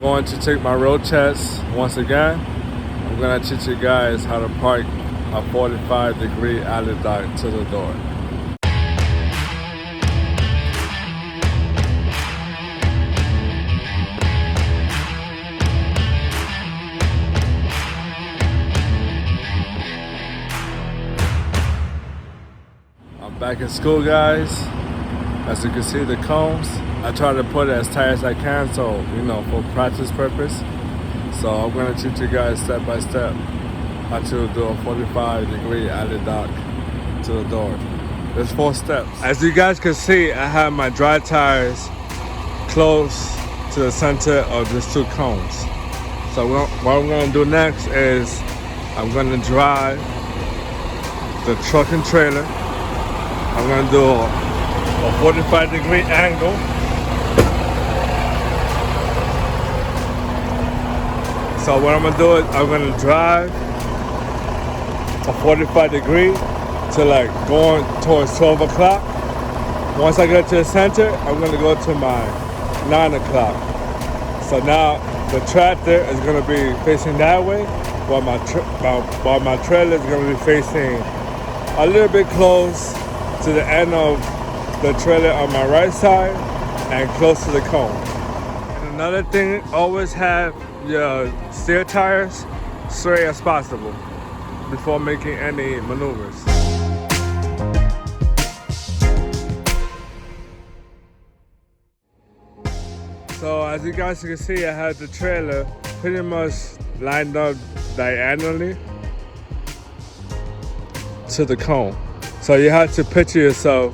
Going to take my road test once again. I'm gonna teach you guys how to park a 45-degree alley dock to the door. I'm back in school, guys. As you can see, the cones, I try to put it as tight as I can, so for practice purpose. So I'm gonna teach you guys step by step how to do a 45-degree alley dock to the door. There's 4 steps. As you guys can see, I have my dry tires close to the center of these 2 cones. So what I'm gonna do next is I'm gonna drive the truck and trailer. I'm gonna do a 45-degree angle. So what I'm gonna do is I'm gonna drive a 45-degree to going towards 12 o'clock. Once I get to the center, I'm gonna go to my 9 o'clock. So now the tractor is gonna be facing that way, while my trailer is gonna be facing a little bit close to the end of the trailer on my right side and close to the cone. And another thing, always have your steer tires straight as possible before making any maneuvers. So as you guys can see, I have the trailer pretty much lined up diagonally to the cone. So you have to picture yourself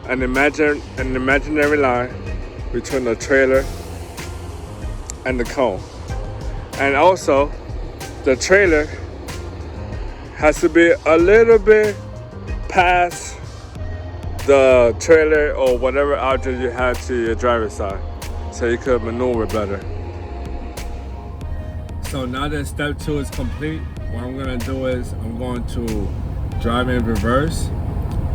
an imaginary line between the trailer and the cone. And also, the trailer has to be a little bit past the trailer or whatever object you have to your driver's side, so you could maneuver better. So now that step 2 is complete, what I'm gonna do is I'm going to drive in reverse,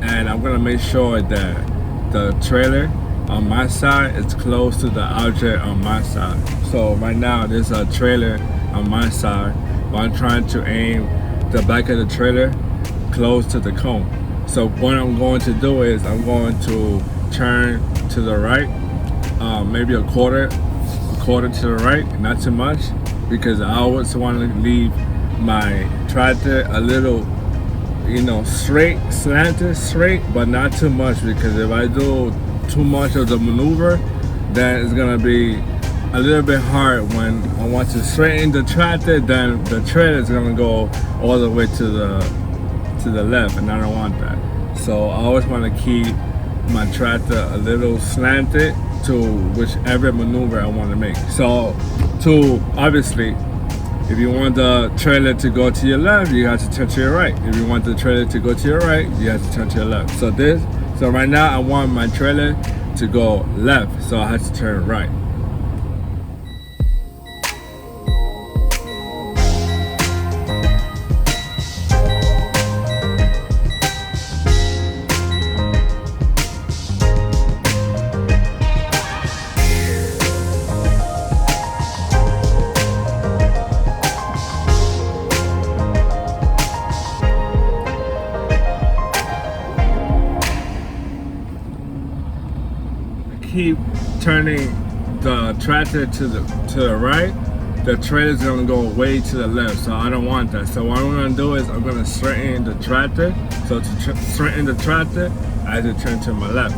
and I'm gonna make sure that the trailer on my side is close to the object on my side. So right now there's a trailer on my side, but I'm trying to aim the back of the trailer close to the cone. So what I'm going to do is I'm going to turn to the right, maybe a quarter to the right, not too much, because I always want to leave my tractor a little slanted straight, but not too much, because if I do too much of the maneuver, then it's gonna be a little bit hard when I want to straighten the tractor. Then the trailer is gonna go all the way to the left, and I don't want that. So I always want to keep my tractor a little slanted to whichever maneuver I want to make. So obviously, if you want the trailer to go to your left, you have to turn to your right. If you want the trailer to go to your right, you have to turn to your left. So right now I want my trailer to go left, so I have to turn right. Keep turning the tractor to the right, the trailer is gonna go way to the left, so I don't want that. So what I'm gonna do is I'm gonna straighten the tractor. So to straighten the tractor, I have to turn to my left,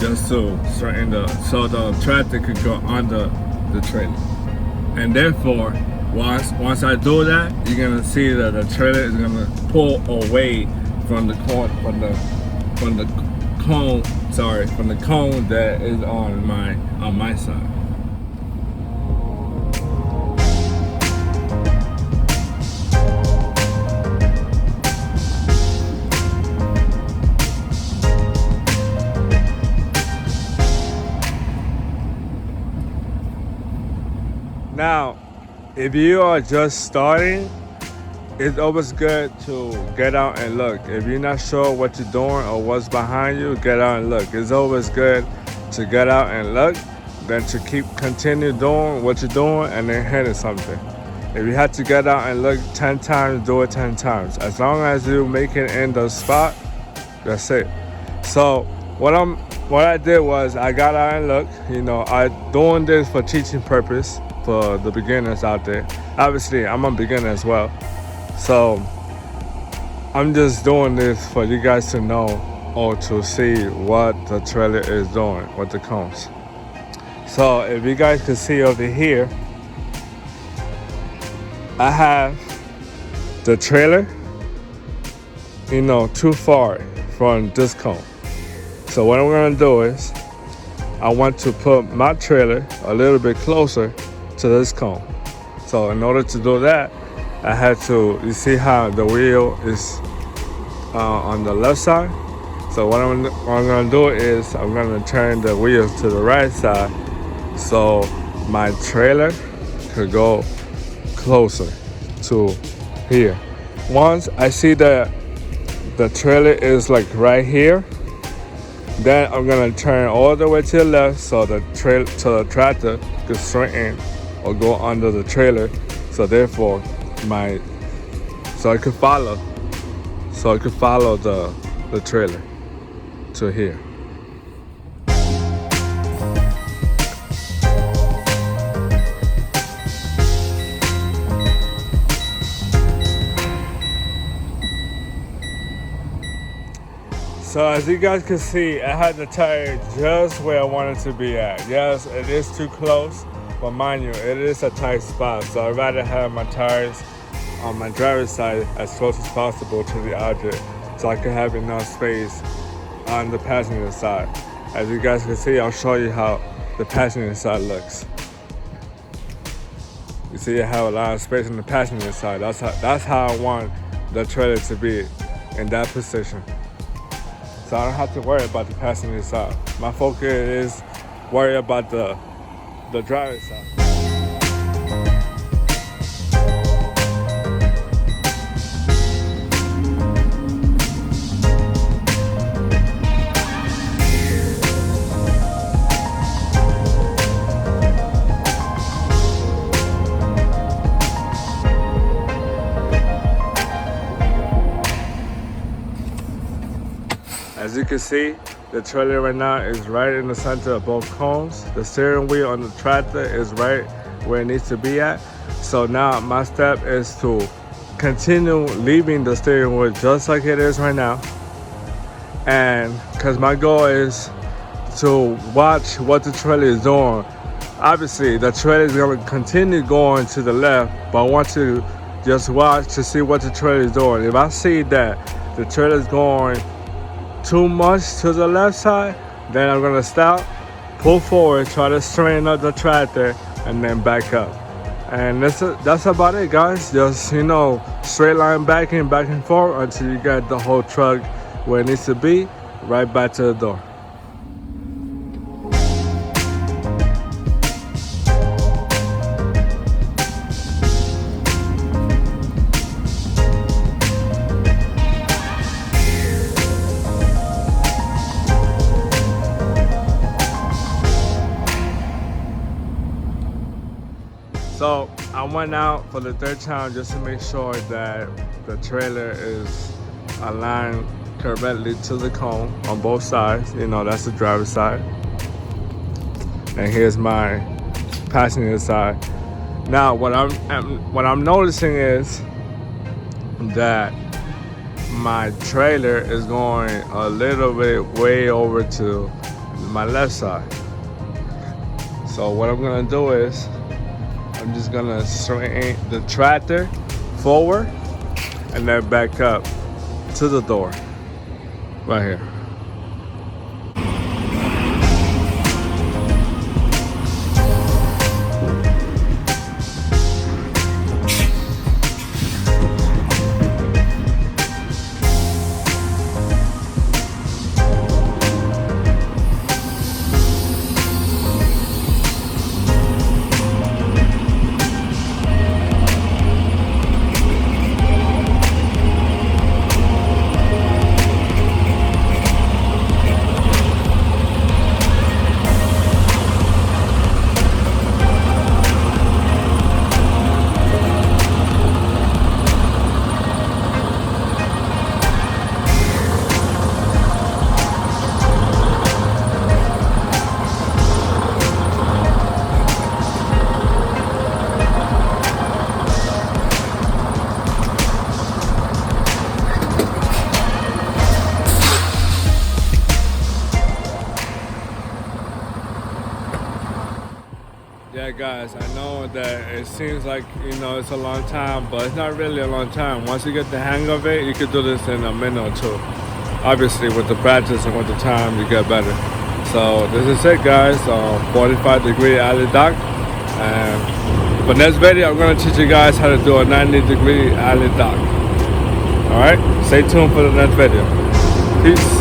just to straighten so the tractor could go under the trailer. And therefore, once I do that, you're gonna see that the trailer is gonna pull away from the cone that is on my side. Now, if you are just starting, it's always good to get out and look. If you're not sure what you're doing or what's behind you, get out and look. It's always good to get out and look. than to continue doing what you're doing and then hitting something. If you had to get out and look 10 times, do it 10 times. As long as you make it in the spot, that's it. So what I did was I got out and looked. I doing this for teaching purpose for the beginners out there. Obviously, I'm a beginner as well. So I'm just doing this for you guys to know or to see what the trailer is doing with the cones. So if you guys can see over here, I have the trailer, too far from this cone. So what I'm gonna do is, I want to put my trailer a little bit closer to this cone. So in order to do that, I had to, you see how the wheel is on the left side? So what I'm gonna do is, I'm gonna turn the wheels to the right side so my trailer could go closer to here. Once I see that the trailer is like right here, then I'm gonna turn all the way to the left so the tractor could straighten or go under the trailer. So therefore, so I could follow the trailer to here. So as you guys can see, I had the tire just where I wanted to be at. Yes, it is too close, but mind you, it is a tight spot. So I'd rather have my tires on my driver's side as close as possible to the object so I can have enough space on the passenger side. As you guys can see, I'll show you how the passenger side looks. You see I have a lot of space on the passenger side. That's how I want the trailer to be, in that position. So I don't have to worry about the passenger side. My focus is worry about the driver's side. As you can see, the trailer right now is right in the center of both cones. The steering wheel on the tractor is right where it needs to be at. So now my step is to continue leaving the steering wheel just like it is right now. And because my goal is to watch what the trailer is doing. Obviously, the trailer is going to continue going to the left, but I want to just watch to see what the trailer is doing. If I see that the trailer is going too much to the left side, then I'm gonna stop, pull forward, try to straighten up the tractor, and then back up. And that's about it, guys. Just straight line back and forth until you get the whole truck where it needs to be, right back to the door. So I went out for the third time just to make sure that the trailer is aligned correctly to the cone on both sides. That's the driver's side. And here's my passenger side. Now what I'm noticing is that my trailer is going a little bit way over to my left side. So what I'm gonna do is, I'm just gonna straighten the tractor forward and then back up to the door right here. guys, I know that it seems like, it's a long time, but it's not really a long time. Once you get the hang of it, you can do this in a minute or two. Obviously, with the practice and with the time, you get better. So this is it, guys. 45-degree alley dock. And for next video, I'm going to teach you guys how to do a 90-degree alley dock. All right, stay tuned for the next video. Peace.